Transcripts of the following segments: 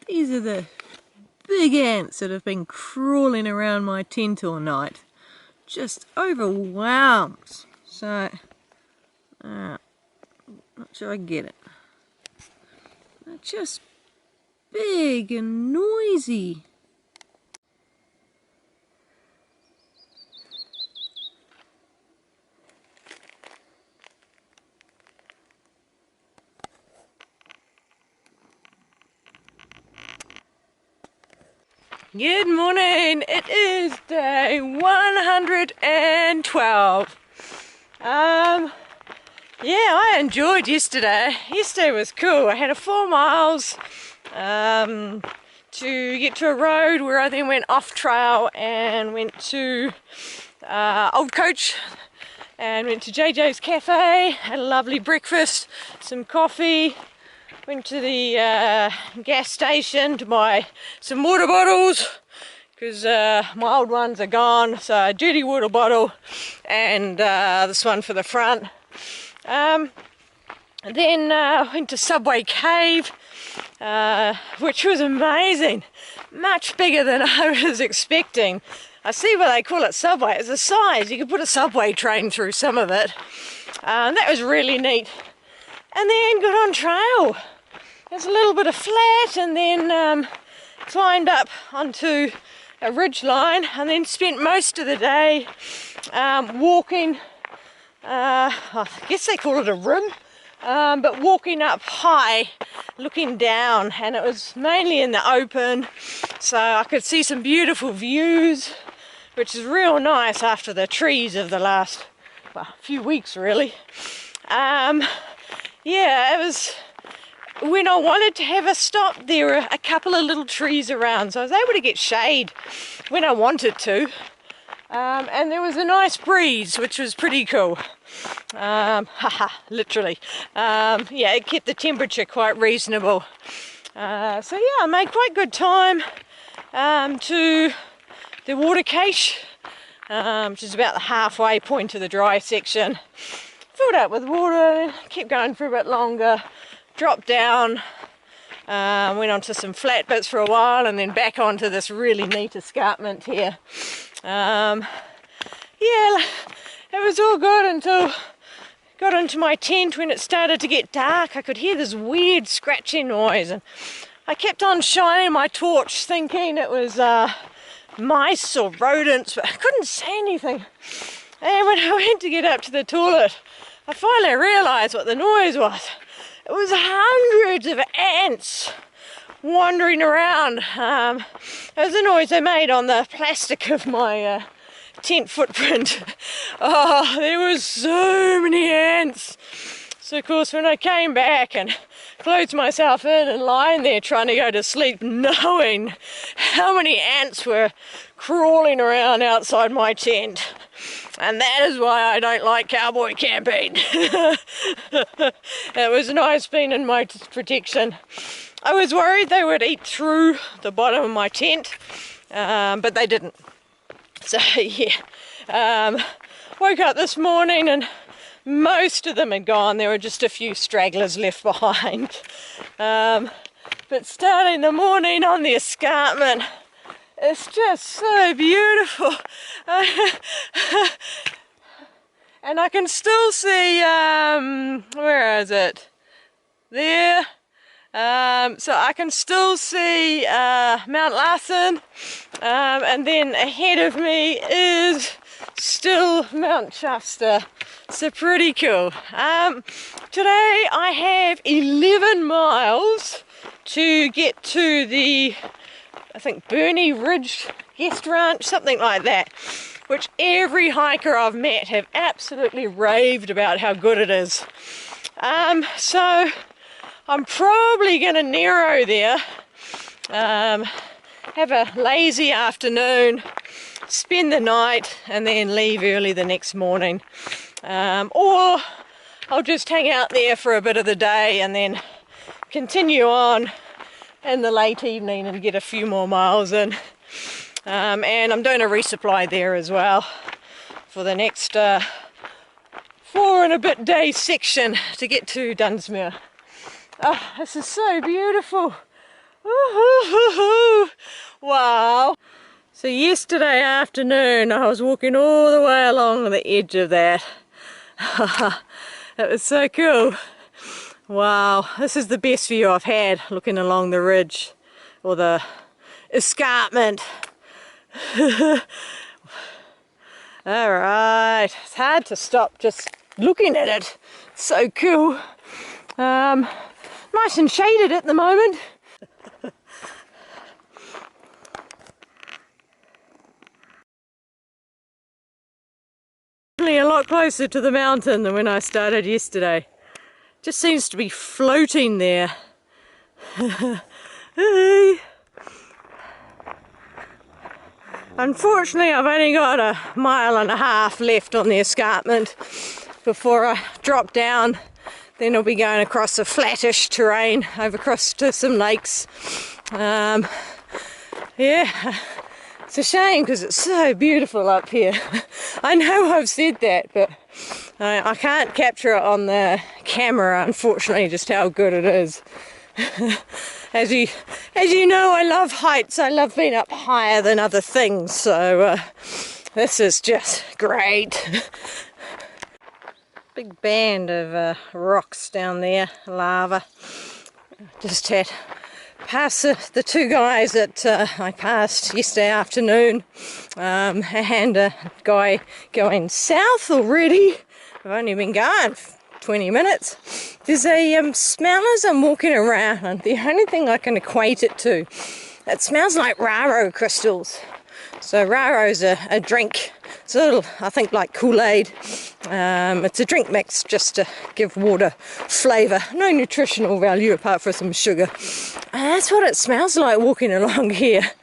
These are the big ants that have been crawling around my tent all night. Just overwhelmed. So, not sure I get it. They're just big and noisy. Good morning, it is day 112. Yeah, I enjoyed yesterday. Yesterday was cool. I had a 4 miles to get to a road where I then went off trail and went to Old Coach and went to JJ's Cafe, had a lovely breakfast, some coffee. Went to the gas station to buy some water bottles because my old ones are gone, so a dirty water bottle and this one for the front. And then went to Subway Cave, which was amazing, much bigger than I was expecting. I see why they call it Subway. It's the size, you could put a subway train through some of it. That was really neat. And then got on trail. There's a little bit of flat and then climbed up onto a ridge line and then spent most of the day walking, I guess they call it a rim, but walking up high looking down, and it was mainly in the open, so I could see some beautiful views, which is real nice after the trees of the last few weeks really. Yeah, it was. When I wanted to have a stop, there were a couple of little trees around, so I was able to get shade when I wanted to. And there was a nice breeze, which was pretty cool. Literally. Yeah, it kept the temperature quite reasonable. So yeah, I made quite good time to the water cache, which is about the halfway point of the dry section. Filled up with water, kept going for a bit longer. Dropped down, went onto some flat bits for a while and then back onto this really neat escarpment here. Yeah, it was all good until got into my tent. When it started to get dark, I could hear this weird scratching noise and I kept on shining my torch thinking it was mice or rodents, but I couldn't see anything. And when I went to get up to the toilet, I finally realised what the noise was. It was hundreds of ants wandering around. It was the noise they made on the plastic of my tent footprint. Oh, there was so many ants. So of course when I came back and closed myself in and lying there trying to go to sleep, knowing how many ants were crawling around outside my tent. And that is why I don't like cowboy camping. It was nice being in my protection. I was worried they would eat through the bottom of my tent, but they didn't. So yeah, woke up this morning and most of them had gone. There were just a few stragglers left behind. But starting the morning on the escarpment, it's just so beautiful. And I can still see, where is it? There. So I can still see Mount Larsen, and then ahead of me is still Mount Shasta. So pretty cool. Today I have 11 miles to get to the, I think, Bernie Ridge Guest Ranch, something like that, which every hiker I've met have absolutely raved about how good it is. So I'm probably going to narrow there, have a lazy afternoon, spend the night and then leave early the next morning, or I'll just hang out there for a bit of the day and then continue on in the late evening and get a few more miles in. And I'm doing a resupply there as well for the next 4 and a bit day section to get to Dunsmuir. Oh, this is so beautiful. Wow. So yesterday afternoon I was walking all the way along the edge of that. It was so cool. Wow, this is the best view I've had looking along the ridge or the escarpment. Alright, it's hard to stop just looking at it. It's so cool. Nice and shaded at the moment. A lot closer to the mountain than when I started yesterday. Just seems to be floating there. Unfortunately, I've only got 1.5 miles left on the escarpment before I drop down. Then I'll be going across a flattish terrain over across to some lakes. Yeah, it's a shame because it's so beautiful up here. I know I've said that, but I can't capture it on the camera, unfortunately, just how good it is. As you know, I love heights. I love being up higher than other things, so this is just great. Big band of rocks down there, lava. Just had past the two guys that I passed yesterday afternoon, and a guy going south already. I've only been going 20 minutes. There's a smell as I'm walking around, and the only thing I can equate it to, it smells like raro crystals. So raro's a drink. It's a little, I think, like Kool-Aid. It's a drink mix just to give water flavour. No nutritional value apart from some sugar. And that's what it smells like walking along here.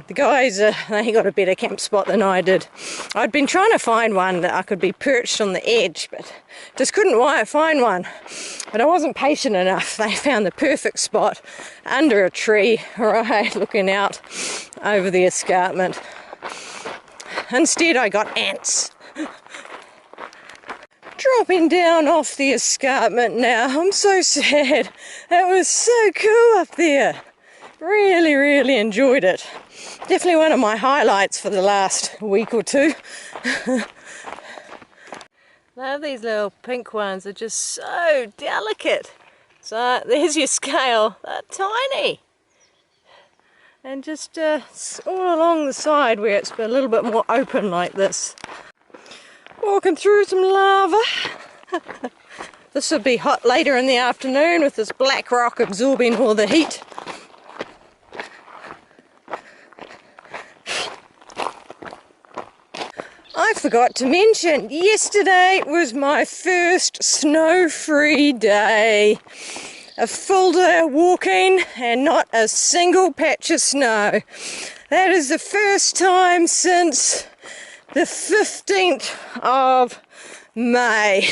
The guys, they got a better camp spot than I did. I'd been trying to find one that I could be perched on the edge, but just couldn't find one. But I wasn't patient enough. They found the perfect spot under a tree, right, looking out over the escarpment. Instead, I got ants. Dropping down off the escarpment now. I'm so sad. That was so cool up there. Really, really enjoyed it. Definitely one of my highlights for the last week or two. Love these little pink ones. They're just so delicate. So there's your scale. They're tiny. And just all along the side where it's a little bit more open like this. Walking through some lava. This would be hot later in the afternoon with this black rock absorbing all the heat. I forgot to mention, yesterday was my first snow-free day. A full day of walking and not a single patch of snow. That is the first time since the 15th of May.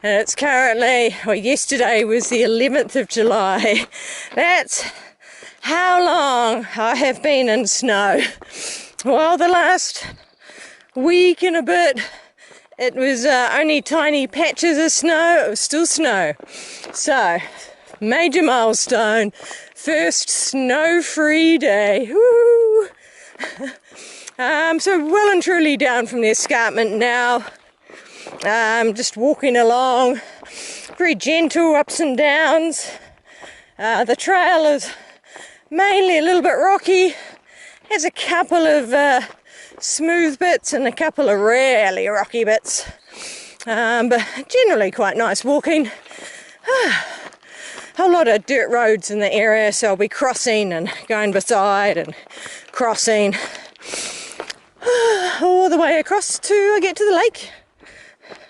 And it's currently, well, yesterday was the 11th of July. That's how long I have been in snow. Well, the last week and a bit, it was only tiny patches of snow. It was still snow. So, major milestone, first snow-free day. Woo! So well and truly down from the escarpment now. Just walking along, very gentle ups and downs. The trail is mainly a little bit rocky. Has a couple of smooth bits and a couple of really rocky bits, but generally quite nice walking. A whole lot of dirt roads in the area, so I'll be crossing and going beside and crossing all the way across to I get to the lake.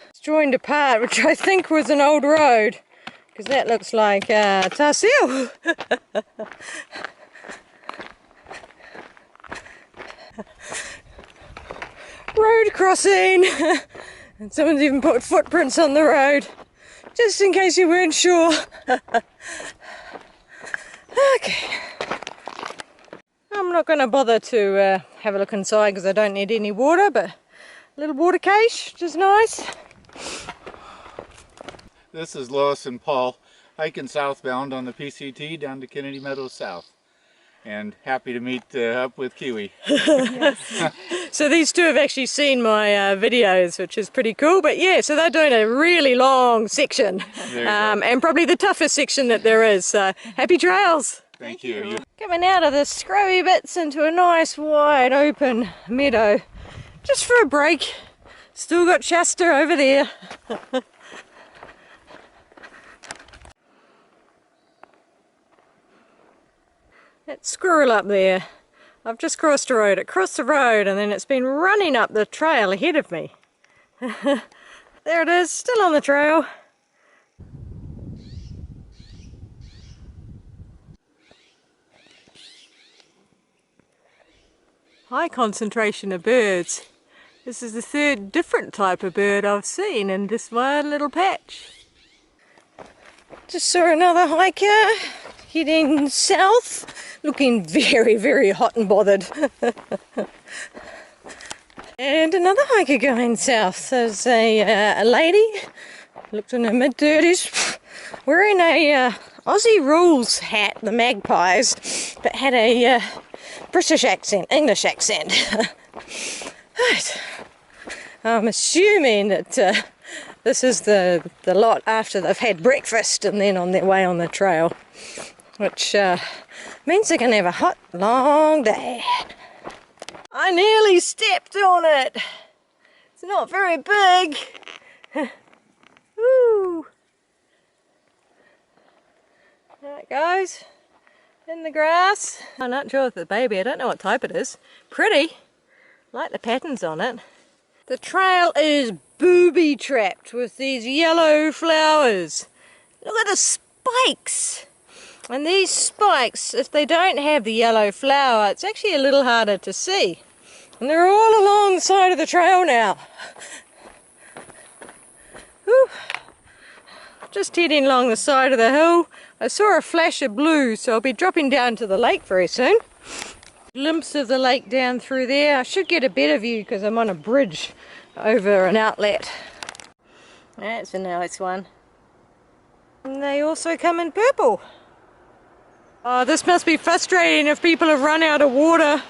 It's joined a part which I think was an old road, because that looks like Tarsil. Road crossing, and someone's even put footprints on the road, just in case you weren't sure. Okay, I'm not going to bother to have a look inside because I don't need any water, but a little water cache, which is nice. This is Lois and Paul hiking southbound on the PCT down to Kennedy Meadows South. And happy to meet up with Kiwi. So these two have actually seen my videos, which is pretty cool. But yeah, so they're doing a really long section, and probably the toughest section that there is. So happy trails. Thank you. Coming out of the scrubby bits into a nice wide open meadow, just for a break. Still got Shasta over there. That squirrel up there, I've just crossed the road. It crossed the road and then it's been running up the trail ahead of me. There it is, still on the trail. High concentration of birds. This is the third different type of bird I've seen in this one little patch. Just saw another hiker heading south, looking very, very hot and bothered. And another hiker going south. There's a lady, looked in her mid-30s, wearing a Aussie rules hat, the Magpies, but had a British accent, English accent. Right. I'm assuming that this is the lot after they've had breakfast and then on their way on the trail, which means they're going to have a hot, long day. I nearly stepped on it. It's not very big. Woo! There it goes. In the grass. I'm not sure if it's a baby. I don't know what type it is. Pretty. Like the patterns on it. The trail is booby-trapped with these yellow flowers. Look at the spikes. And these spikes, if they don't have the yellow flower, it's actually a little harder to see. And they're all along the side of the trail now. Whew. Just heading along the side of the hill. I saw a flash of blue, so I'll be dropping down to the lake very soon. Glimpse of the lake down through there. I should get a better view because I'm on a bridge over an outlet. That's a nice one. And they also come in purple. Oh, this must be frustrating if people have run out of water.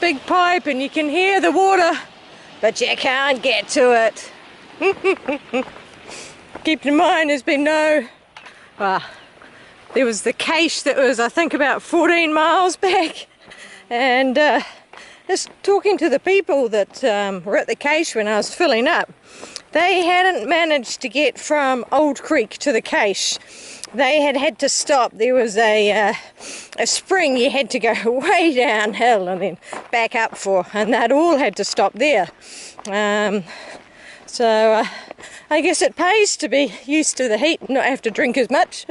Big pipe and you can hear the water, but you can't get to it. Keep in mind there's been no... there was the cache that was, I think, about 14 miles back, and just talking to the people that were at the cache when I was filling up, they hadn't managed to get from Old Creek to the cache. They had to stop. There was a spring you had to go way downhill and then back up for, and they'd all had to stop there. So I guess it pays to be used to the heat and not have to drink as much.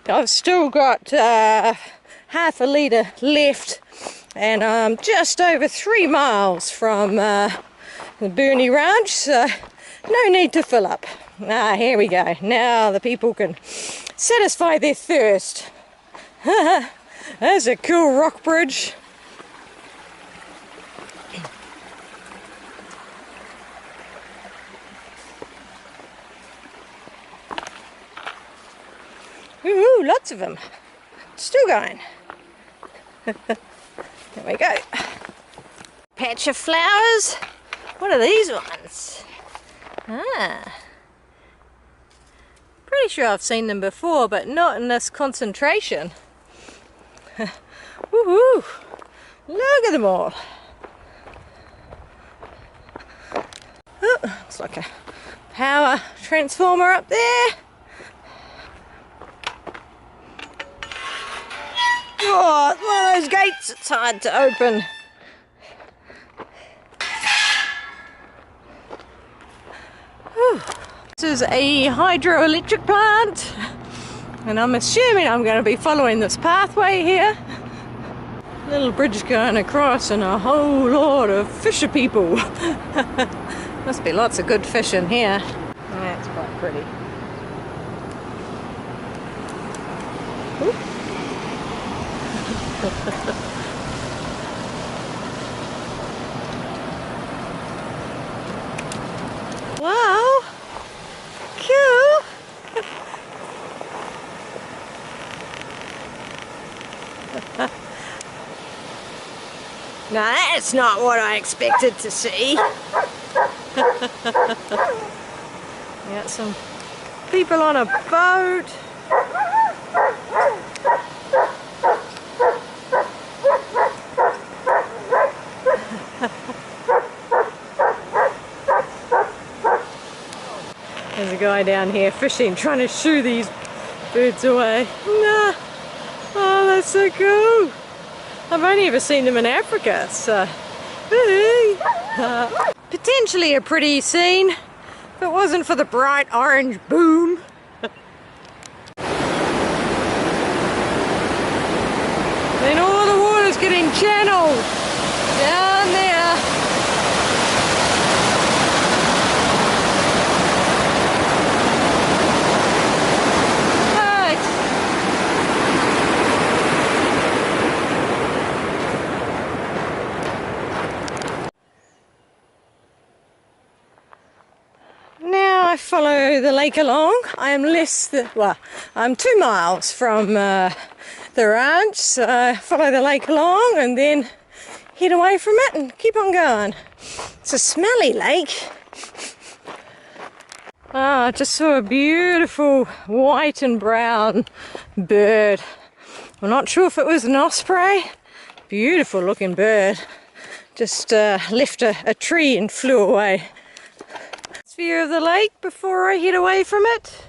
I've still got half a litre left, and I'm just over 3 miles from the Burnie Ranch, so no need to fill up. Here we go. Now the people can satisfy their thirst. There's a cool rock bridge. Ooh, lots of them. Still going. There we go. Patch of flowers. What are these ones? Pretty sure I've seen them before, but not in this concentration. Woohoo! Look at them all. Oh, looks like a power transformer up there. Oh, it's one of those gates, it's hard to open. Whew. This is a hydroelectric plant, and I'm assuming I'm going to be following this pathway here. Little bridge going across and a whole lot of fisher people. Must be lots of good fish in here. That's quite pretty. Wow, Now that's not what I expected to see. Got some people on a boat. There's a guy down here fishing, trying to shoo these birds away. Nah. Oh, that's so cool. I've only ever seen them in Africa, so potentially a pretty scene if it wasn't for the bright orange boom. Then all the water's getting channeled down there. I follow the lake along. I am I'm 2 miles from the ranch, so I follow the lake along and then head away from it and keep on going. It's a smelly lake. I just saw a beautiful white and brown bird. I'm not sure if it was an osprey. Beautiful looking bird. Just left a tree and flew away. View of the lake before I head away from it.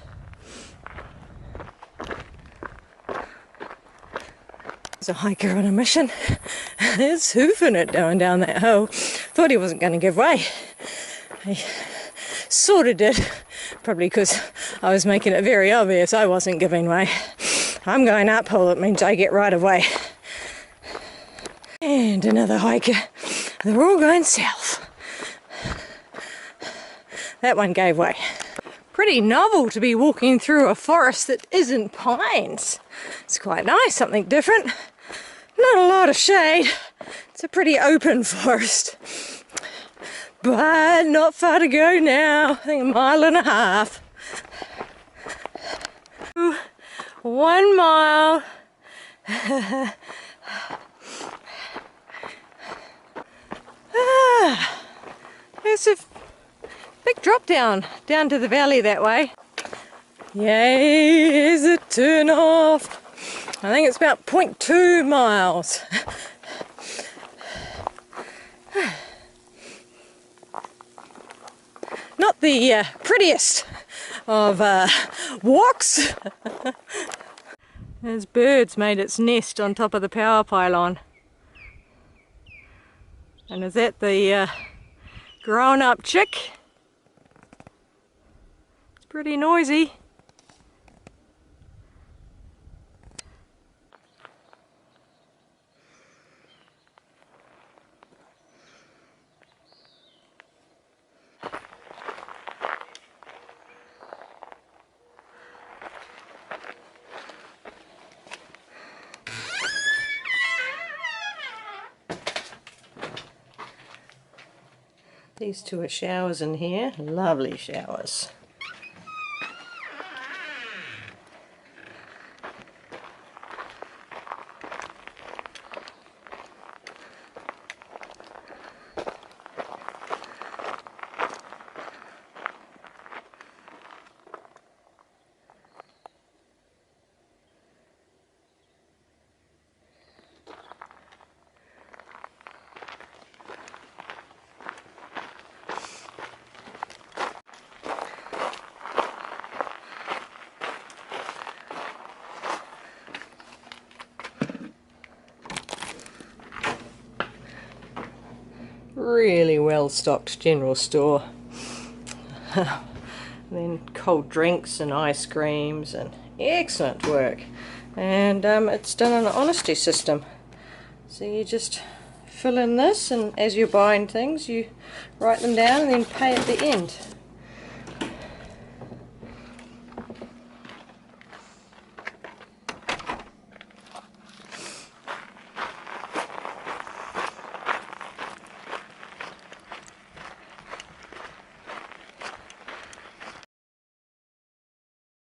There's a hiker on a mission. He's hoofing it down that hill. Thought he wasn't going to give way. He sort of did. Probably because I was making it very obvious I wasn't giving way. I'm going uphill, it means I get right of way. And another hiker. They're all going south. That one gave way. Pretty novel to be walking through a forest that isn't pines. It's quite nice, something different. Not a lot of shade. It's a pretty open forest. But not far to go now. I think 1.5 miles. 1 mile. There's a big drop down to the valley that way. Yay, here's a turn off. I think it's about 0.2 miles. Not the prettiest of walks. There's birds made its nest on top of the power pylon. And is that the grown-up chick? Pretty noisy. These two are showers in here. Lovely showers. Really well stocked general store. Then cold drinks and ice creams and excellent work. And it's done on an honesty system. So you just fill in this, and as you're buying things you write them down and then pay at the end.